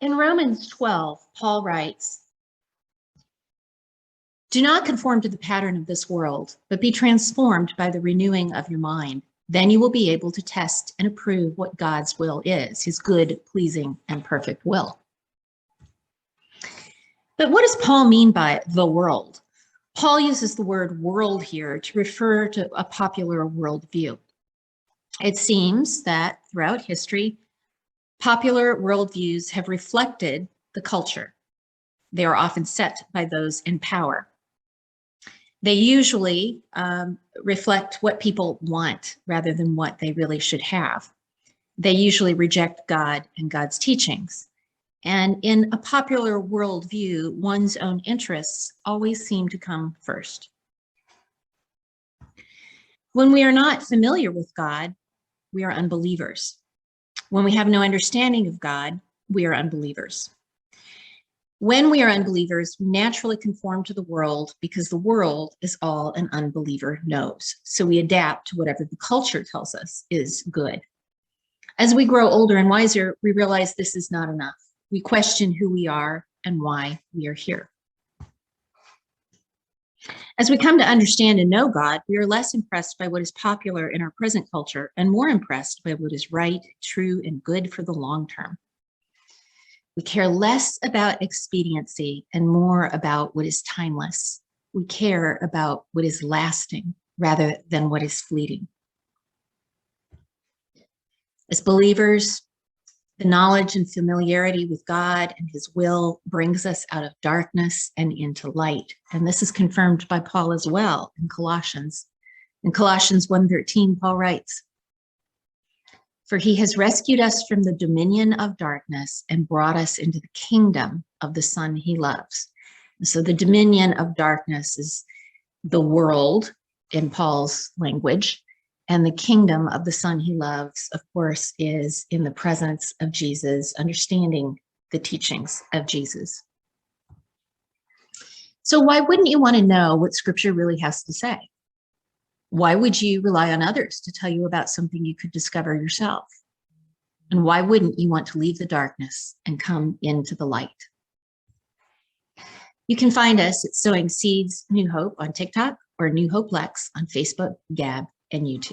In Romans 12, Paul writes, "Do not conform to the pattern of this world, but be transformed by the renewing of your mind. Then you will be able to test and approve what God's will is, his good, pleasing, and perfect will." But what does Paul mean by the world? Paul uses the word world here to refer to a popular worldview. It seems that throughout history, popular worldviews have reflected the culture. They are often set by those in power. They usually reflect what people want rather than what they really should have. They usually reject God and God's teachings. And in a popular worldview, one's own interests always seem to come first. When we are not familiar with God, we are unbelievers. When we have no understanding of God, we are unbelievers. When we are unbelievers, we naturally conform to the world because the world is all an unbeliever knows. So we adapt to whatever the culture tells us is good. As we grow older and wiser, we realize this is not enough. We question who we are and why we are here. As we come to understand and know God, we are less impressed by what is popular in our present culture and more impressed by what is right, true, and good for the long term. We care less about expediency and more about what is timeless. We care about what is lasting rather than what is fleeting. As believers, the knowledge and familiarity with God and his will brings us out of darkness and into light. And this is confirmed by Paul as well in Colossians. In Colossians 1:13, Paul writes, "For he has rescued us from the dominion of darkness and brought us into the kingdom of the Son he loves." And so the dominion of darkness is the world in Paul's language. And the kingdom of the Son he loves, of course, is in the presence of Jesus, understanding the teachings of Jesus. So why wouldn't you want to know what Scripture really has to say? Why would you rely on others to tell you about something you could discover yourself? And why wouldn't you want to leave the darkness and come into the light? You can find us at Sowing Seeds New Hope on TikTok or New Hope Lex on Facebook, Gab, and YouTube.